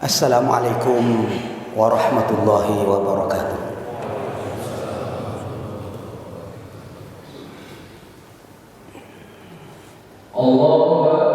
Assalamualaikum warahmatullahi wabarakatuh. Allahu Akbar.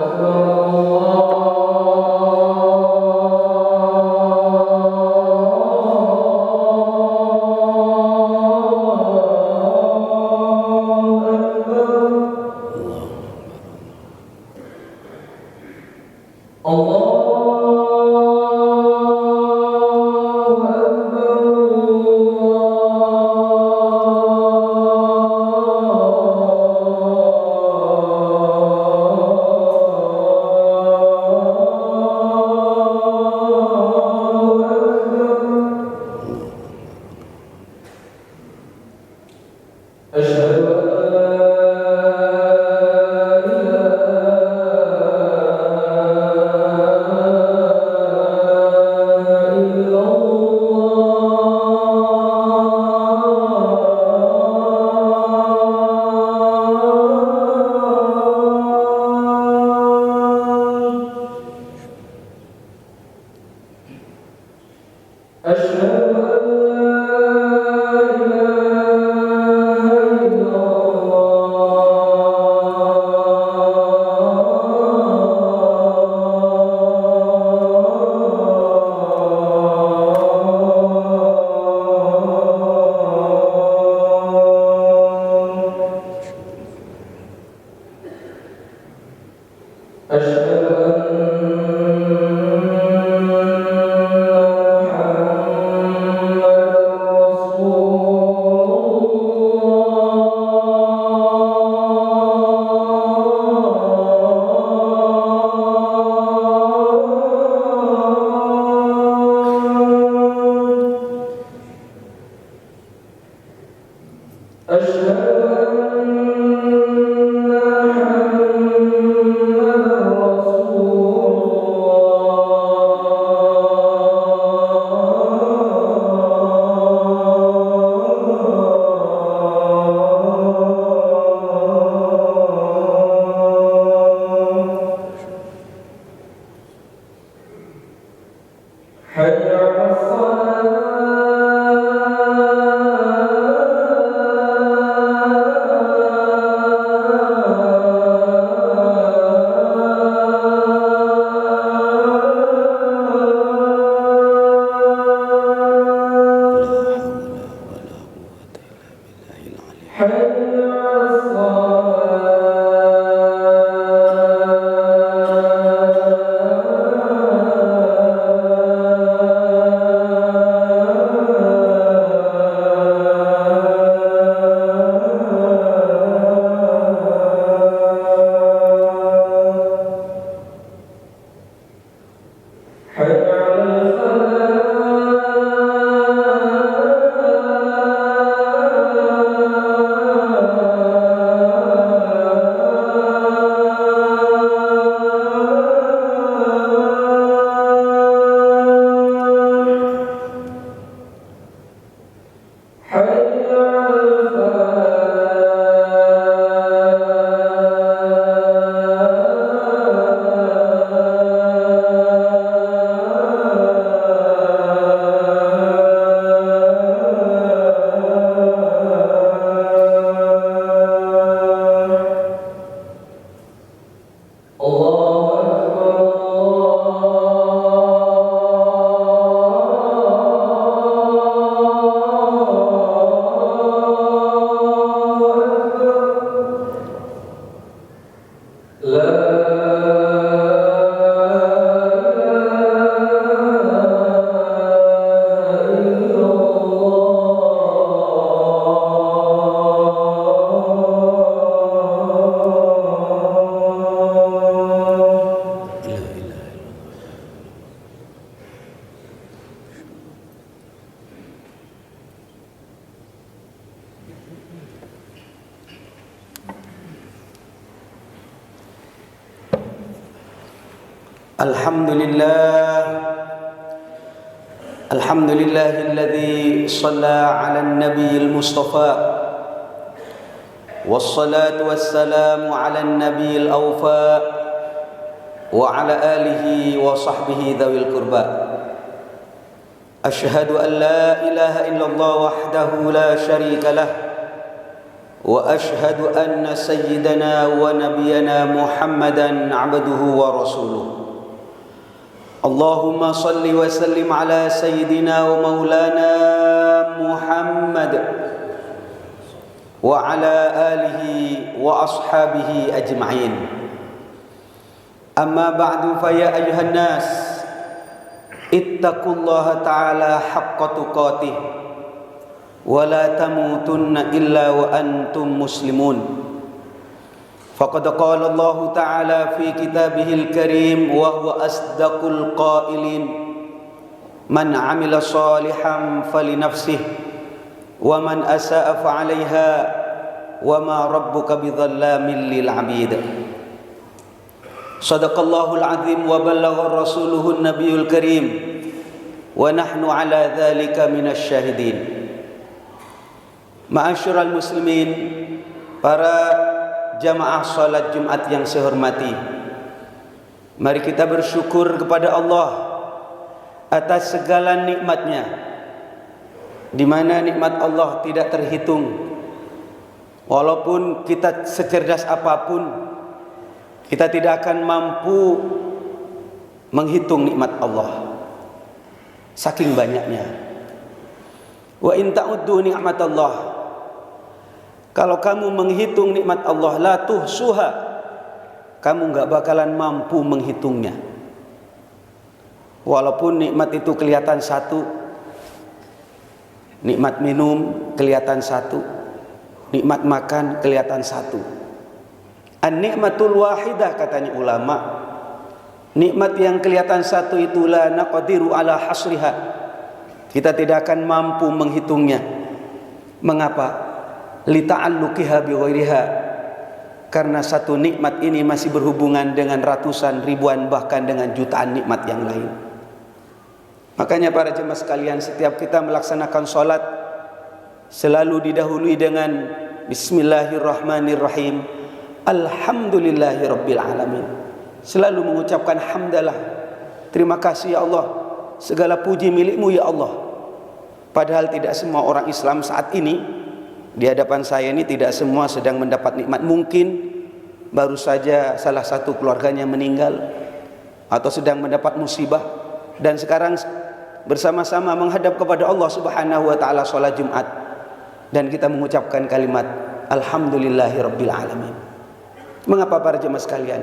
Alhamdulillahilladzi shalla 'alan nabiyil mustafa wassalatu wassalamu 'alan nabiyil awfa wa 'ala alihi wa sahbihi dzawil qurba. أشهد أن لا إله إلا الله وحده لا شريك له وأشهد أن سيدنا ونبينا محمدا عبده ورسوله اللهم صل وسلم على سيدنا ومولانا محمد وعلى آله وأصحابه أجمعين أما بعد فيا أيها الناس اتقوا الله تعالى حق تقاته ولا تموتن إلا وأنتم مسلمون فقد قال الله تعالى في كتابه الكريم وهو أصدق القائلين من عمل صالحا فلنفسه ومن أساء فعليها وما ربك بظلام للعبيد صدق الله العظيم وبلغ رسوله النبي الكريم ونحن على ذلك من الشاهدين. Ma'asyiral muslimin, para jamaah salat Jumat yang saya hormati, mari kita bersyukur kepada Allah atas segala nikmatnya, di mana nikmat Allah tidak terhitung. Walaupun kita secerdas apapun, kita tidak akan mampu menghitung nikmat Allah, saking banyaknya. Wa in ta'uddu nikmatallah, kalau kamu menghitung nikmat Allah, la tuhsuha, kamu enggak bakalan mampu menghitungnya. Walaupun nikmat itu kelihatan satu, nikmat minum kelihatan satu, nikmat makan kelihatan satu. An-nikmatul wahidah, katanya ulama, nikmat yang kelihatan satu itu la naqdiru ala hasriha, kita tidak akan mampu menghitungnya. Mengapa? Li ta'alluqiha bi ghairiha, karena satu nikmat ini masih berhubungan dengan ratusan, ribuan, bahkan dengan jutaan nikmat yang lain. Makanya para jemaah sekalian, setiap kita melaksanakan salat selalu didahului dengan bismillahirrahmanirrahim, alhamdulillahi rabbil alamin. Selalu mengucapkan hamdalah, terima kasih ya Allah, segala puji milikmu ya Allah. Padahal tidak semua orang Islam saat ini di hadapan saya ini, tidak semua sedang mendapat nikmat. Mungkin baru saja salah satu keluarganya meninggal atau sedang mendapat musibah, dan sekarang bersama-sama menghadap kepada Allah Subhanahu wa taala salat Jumat, dan kita mengucapkan kalimat alhamdulillahi rabbil alamin. Mengapa para jemaah sekalian?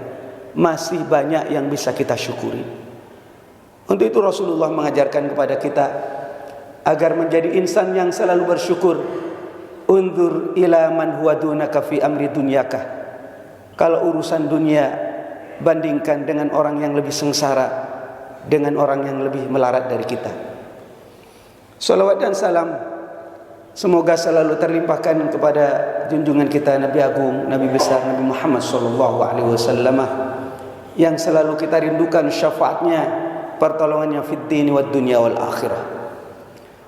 Masih banyak yang bisa kita syukuri. Untuk itu Rasulullah mengajarkan kepada kita agar menjadi insan yang selalu bersyukur. Unzur ila man huwa dunaka fi amri dunyaka. Kalau urusan dunia, bandingkan dengan orang yang lebih sengsara, dengan orang yang lebih melarat dari kita. Salawat dan salam semoga selalu terlimpahkan kepada junjungan kita Nabi Agung, Nabi besar Nabi Muhammad SAW, yang selalu kita rindukan syafaatnya, pertolongannya fid dini wad dunya wal akhirah.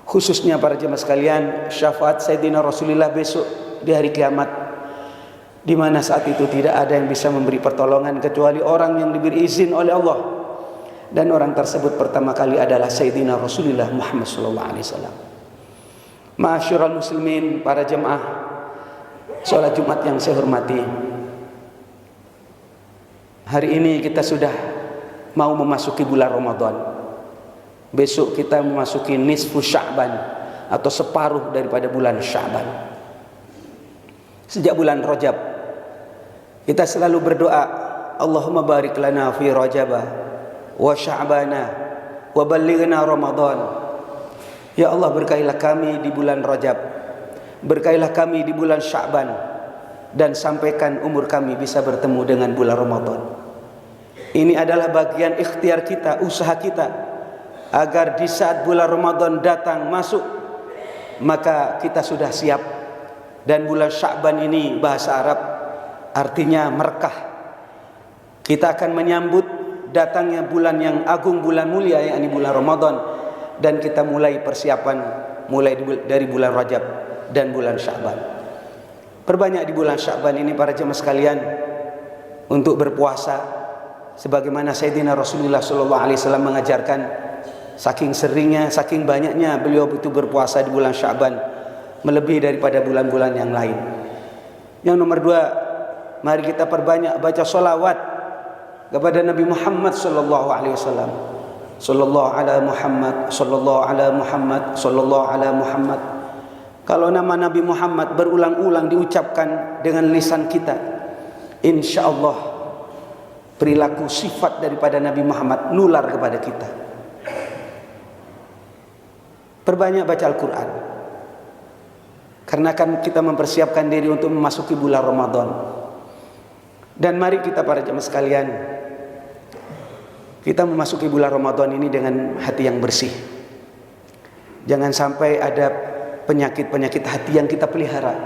Khususnya para jemaah sekalian, syafaat Sayyidina Rasulullah besok di hari kiamat, di mana saat itu tidak ada yang bisa memberi pertolongan kecuali orang yang diberi izin oleh Allah, dan orang tersebut pertama kali adalah Sayyidina Rasulullah Muhammad SAW. Ma'asyiral muslimin, para jemaah salat Jumat yang saya hormati, hari ini kita sudah mau memasuki bulan Ramadan. Besok kita memasuki nisfu Sya'ban, atau separuh daripada bulan Sya'ban. Sejak bulan Rajab kita selalu berdoa, Allahumma barik lana fi Rajabah wa Sya'bana wa ballighna Ramadan. Ya Allah, berkailah kami di bulan Rajab, berkailah kami di bulan Sya'ban, dan sampaikan umur kami bisa bertemu dengan bulan Ramadan. Ini adalah bagian ikhtiar kita, usaha kita, agar di saat bulan Ramadan datang masuk, maka kita sudah siap. Dan bulan Sya'ban ini bahasa Arab artinya merekah. Kita akan menyambut datangnya bulan yang agung, bulan mulia, yakni bulan Ramadan, dan kita mulai persiapan mulai dari bulan Rajab dan bulan Sya'ban. Perbanyak di bulan Sya'ban ini para jemaah sekalian untuk berpuasa, sebagaimana Sayyidina Rasulullah SAW mengajarkan, Saking seringnya, saking banyaknya beliau itu berpuasa di bulan Sya'ban, melebihi daripada bulan-bulan yang lain. Yang nomor 2, mari kita perbanyak baca sholawat kepada Nabi Muhammad sallallahu alaihi wasallam. Sallallahu ala Muhammad, sallallahu ala Muhammad, sallallahu ala Muhammad. Kalau nama Nabi Muhammad berulang-ulang diucapkan dengan lisan kita, insyaallah perilaku sifat daripada Nabi Muhammad nular kepada kita. Perbanyak baca Al-Quran, karena kan kita mempersiapkan diri untuk memasuki bulan Ramadan. Dan mari kita para jemaah sekalian, kita memasuki bulan Ramadan ini dengan hati yang bersih. Jangan sampai ada penyakit-penyakit hati yang kita pelihara.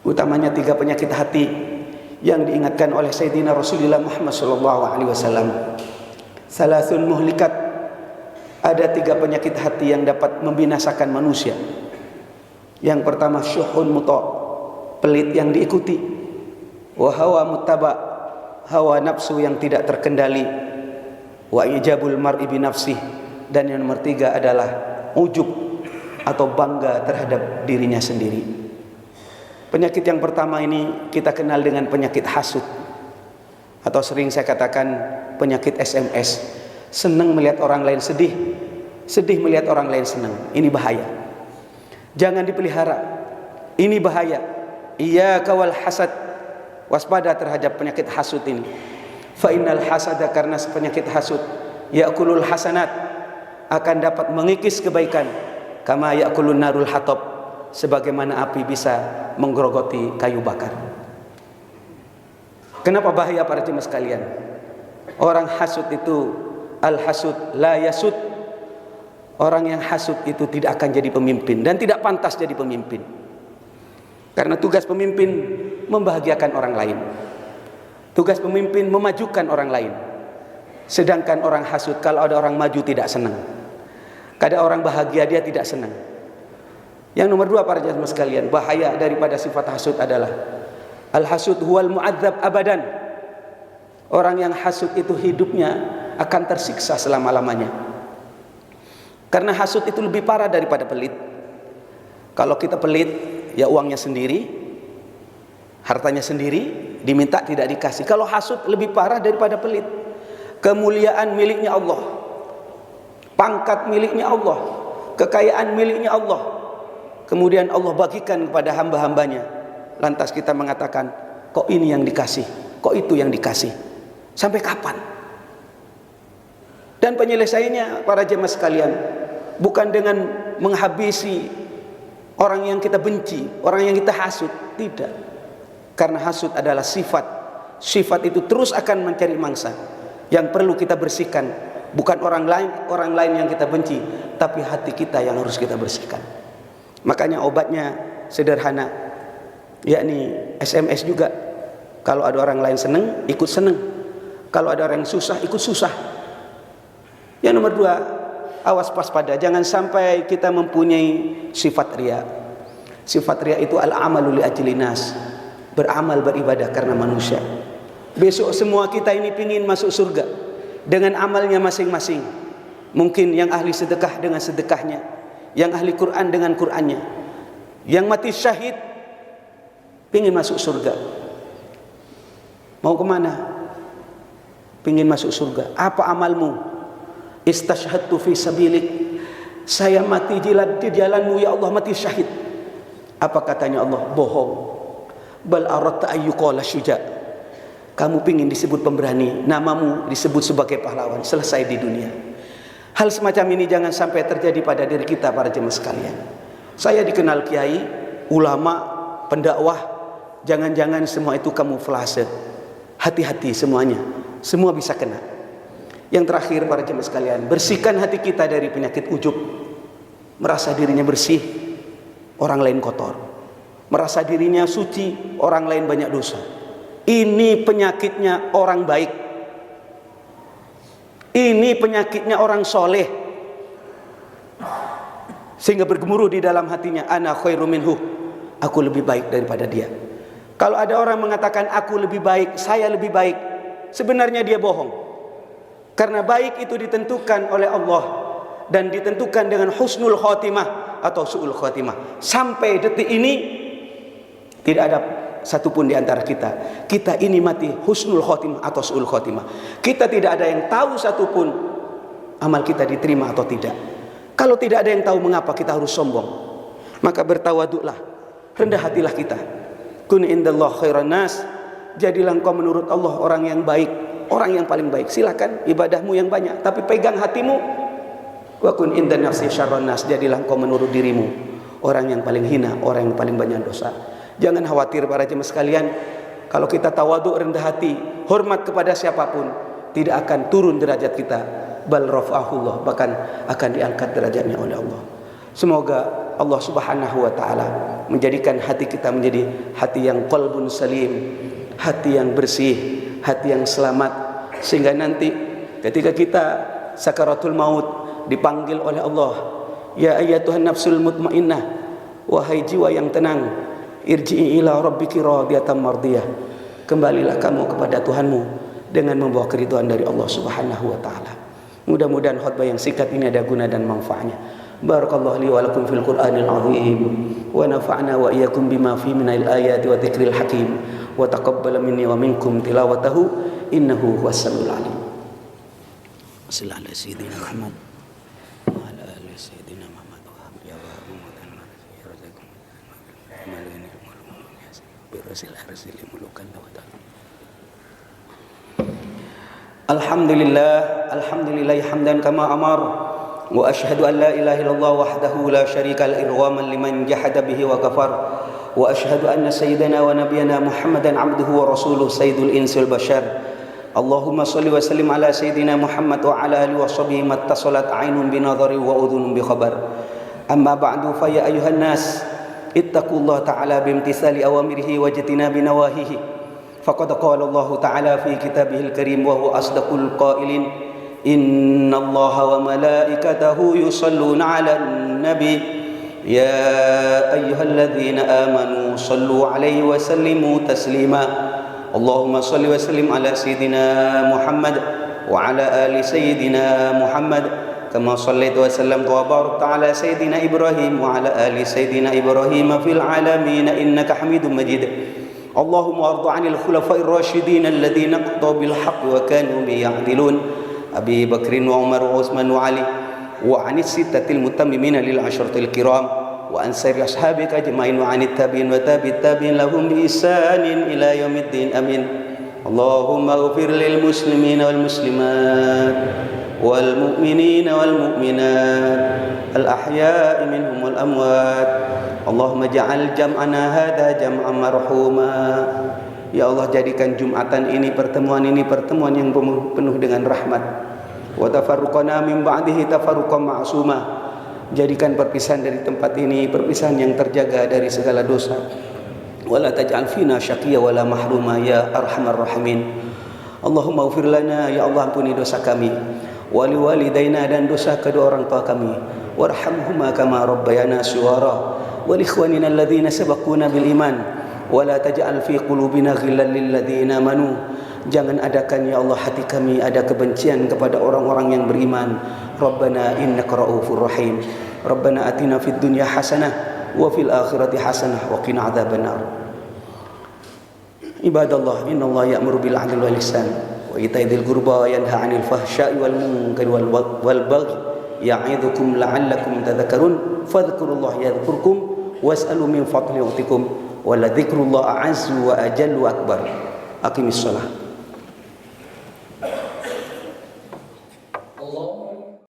Utamanya 3 penyakit hati yang diingatkan oleh Sayyidina Rasulullah Muhammad SAW. Salasun muhlikat. Ada 3 penyakit hati yang dapat membinasakan manusia. Yang pertama, syuhun muta', pelit yang diikuti. Wa hawa muttaba', hawa nafsu yang tidak terkendali. Wa ijabul mar'i bi nafsih. Dan yang nomor 3 adalah ujub atau bangga terhadap dirinya sendiri. Penyakit yang pertama ini kita kenal dengan penyakit hasud, atau sering saya katakan penyakit SMS. Senang melihat orang lain sedih, sedih melihat orang lain senang. Ini bahaya, jangan dipelihara. Ini bahaya. Iyyaka wal hasad, waspada terhadap penyakit hasud ini. Fa innal hasada, karena penyakit hasud, ya'kulul hasanat, akan dapat mengikis kebaikan. Kama ya'kulun narul hatab, sebagaimana api bisa menggerogoti kayu bakar. Kenapa bahaya para jemaah sekalian? Orang hasud itu, al-hasud la yasud. Orang yang hasud itu tidak akan jadi pemimpin dan tidak pantas jadi pemimpin. Karena tugas pemimpin membahagiakan orang lain. Tugas pemimpin memajukan orang lain. Sedangkan orang hasud, kalau ada orang maju tidak senang. Kada orang bahagia dia tidak senang. Yang nomor 2 para jemaah sekalian, bahaya daripada sifat hasud adalah al-hasud huwal mu'adzab abadan. Orang yang hasud itu hidupnya akan tersiksa selama-lamanya. Karena hasud itu lebih parah daripada pelit. Kalau kita pelit, ya uangnya sendiri, hartanya sendiri, diminta tidak dikasih. Kalau hasud lebih parah daripada pelit. Kemuliaan miliknya Allah, pangkat miliknya Allah, kekayaan miliknya Allah, kemudian Allah bagikan kepada hamba-hambanya. Lantas kita mengatakan, kok ini yang dikasih, kok itu yang dikasih. Sampai kapan? Dan penyelesaiannya para jemaah sekalian, bukan dengan menghabisi orang yang kita benci, orang yang kita hasud, tidak. Karena hasud adalah sifat. Sifat itu terus akan mencari mangsa. Yang perlu kita bersihkan bukan orang lain yang kita benci, tapi hati kita yang harus kita bersihkan. Makanya obatnya sederhana, yakni SMS juga. Kalau ada orang lain senang, ikut senang. Kalau ada orang yang susah, ikut susah. Yang nomor 2, awas waspada, jangan sampai kita mempunyai sifat riya. Sifat riya itu al-amalu li ajli nas, beramal beribadah karena manusia. Besok semua kita ini pingin masuk surga dengan amalnya masing-masing. Mungkin yang ahli sedekah dengan sedekahnya, yang ahli Quran dengan Qurannya, yang mati syahid pingin masuk surga. Mau kemana? Pingin masuk surga. Apa amalmu? Istashhadtu fi sabilik, saya mati di jalanmu ya Allah, mati syahid. Apa katanya Allah? Bohong. Bal aradta ayyuqala syuja', kamu pingin disebut pemberani, namamu disebut sebagai pahlawan, selesai di dunia. Hal semacam ini jangan sampai terjadi pada diri kita para jemaah sekalian. Saya dikenal kiai, ulama, pendakwah, jangan-jangan semua itu kamuflase. Hati-hati semuanya, semua bisa kena. Yang terakhir para jemaah sekalian, bersihkan hati kita dari penyakit ujub. Merasa dirinya bersih, orang lain kotor. Merasa dirinya suci, orang lain banyak dosa. Ini penyakitnya orang baik. Ini penyakitnya orang soleh. Sehingga bergemuruh di dalam hatinya, ana khairu minhu, aku lebih baik daripada dia. Kalau ada orang mengatakan aku lebih baik, saya lebih baik, sebenarnya dia bohong. Karena baik itu ditentukan oleh Allah dan ditentukan dengan husnul khotimah atau su'ul khotimah. Sampai detik ini tidak ada satupun di antara kita ini mati husnul khotimah atau su'ul khotimah. Kita tidak ada yang tahu satupun amal kita diterima atau tidak. Kalau tidak ada yang tahu, mengapa kita harus sombong? Maka bertawaduklah, rendah hatilah kita. Kun indallah khairan nas, jadilah engkau menurut Allah orang yang baik, orang yang paling baik. Silakan ibadahmu yang banyak, tapi pegang hatimu. Wa kun indan nafsi syarran nas, jadilah engkau menurut dirimu orang yang paling hina, orang yang paling banyak dosa. Jangan khawatir para jemaah sekalian, kalau kita tawaduk, rendah hati, hormat kepada siapapun, tidak akan turun derajat kita. Bal rafa'ahullah, bahkan akan diangkat derajatnya oleh Allah. Semoga Allah Subhanahu wa taala menjadikan hati kita menjadi hati yang qalbun salim, hati yang bersih, hati yang selamat, sehingga nanti ketika kita sakaratul maut dipanggil oleh Allah, ya ayyatuhan nafsul mutmainnah, wahai jiwa yang tenang, irji'i ila rabbiki radiyatan mardiyah, kembalilah kamu kepada Tuhanmu dengan membawa keridhaan dari Allah Subhanahu wa taala. Mudah-mudahan khutbah yang singkat ini ada guna dan manfaatnya. Barakallahu li wa lakum fil Qur'anil azim wa nafa'na wa iyyakum bima fi minal ayati wa dzikril hakim wa taqabbala minni wa minkum tilawatahu innahu huwas samiul alim. Sallallahu alaihi sayyidina Muhammad wa ala alihi sayyidina Muhammad wa ya wa ummatan razakum malini bi rasil arsil mulukan wa ta'ala. Alhamdulillah, alhamdulillah hamdan kama amar, wa ashhadu an la ilaha illallah wahdahu la syarika lahu irwaman liman jahada bihi wa kafar, wa ashhadu anna sayyidana wa nabiyyana Muhammadan abduhu wa rasuluhu sayyidul insi wal bashar. Allahumma salli wa sallim ala sayyidina Muhammad wa ala alihi wa sahbihi mattasalat ainun bi nadhari wa udhunun bi khabar. Amma ba'du, fa ya ayuhan nas ittaqullaha ta'ala bimtisali awamirihi wa jtinabi nawahihi. Faqad qala Allah Ta'ala fi kitabihil karim wa huwa asdaqul qailin, innallaha wa malaikatahu yusalluna 'alan nabi ya ayyuhalladzina amanu sallu 'alaihi wa sallimu taslima. Allahumma salli wa sallim ala sayyidina Muhammad wa ala ali sayyidina Muhammad kama sallaita wa sallamta wa barakta ala sayyidina Ibrahim wa ala ali sayyidina Ibrahim fil 'alamin innaka Hamidum Majid. Allahumma arda 'anil khulafa'ir rasyidin alladziina qadaw bil haqq wa kanu bi ya'dilun Abi Bakrin wa Umar wa Utsman wa Ali wa 'anis sittatil mutammimin lil ashratil kiram wa an sairi ashabika ajma'in wa 'anit tabi'in wa tabi'it tabi'in lahum bi ihsanin ila yaumiddin amin. Allahumma ighfir lil muslimina wal muslimat wal mu'minina wal mu'minat al ahya'i minhum wal amwat. Allahumma ja'al jam'ana hadha jam'an marhuma. Ya Allah, jadikan Jumatan ini, pertemuan ini pertemuan yang penuh dengan rahmat. Wa tafarruqana min ba'dihi tafarruqan ma'suma. Jadikan perpisahan dari tempat ini perpisahan yang terjaga dari segala dosa. Wa la taj'al fina syaqiyya wa la mahruma ya arhamar rahimin. Allahumma ighfir lana, ya Allah ampuni dosa kami, wa liwalidaina, dan dosa kedua orang tua kami, warhamhuma kama rabbayana shighara. Walikhwanina alladhina sabaquna bil iman wa la taj'al fi qulubina ghillan lil ladzina amanu. Jangan adakan ya Allah hati kami ada kebencian kepada orang-orang yang beriman. Rabbana innaka raufur rahim. Rabbana atina fid dunya hasanah wa fil akhirati hasanah wa qina adzabannar. Ibadallah, innallaha ya'muru bil 'adli wal ihsan wa ita'i dzil qurba wa yanha 'anil fahsya'i wal munkari wal baghi ya'idzukum la'allakum tadhakkarun. Fadhkurullaha yadhkurkum was'alu min fadli yu'tikum wa la dzikrullahi a'azzu wa ajallu akbar. Aqimis shalah.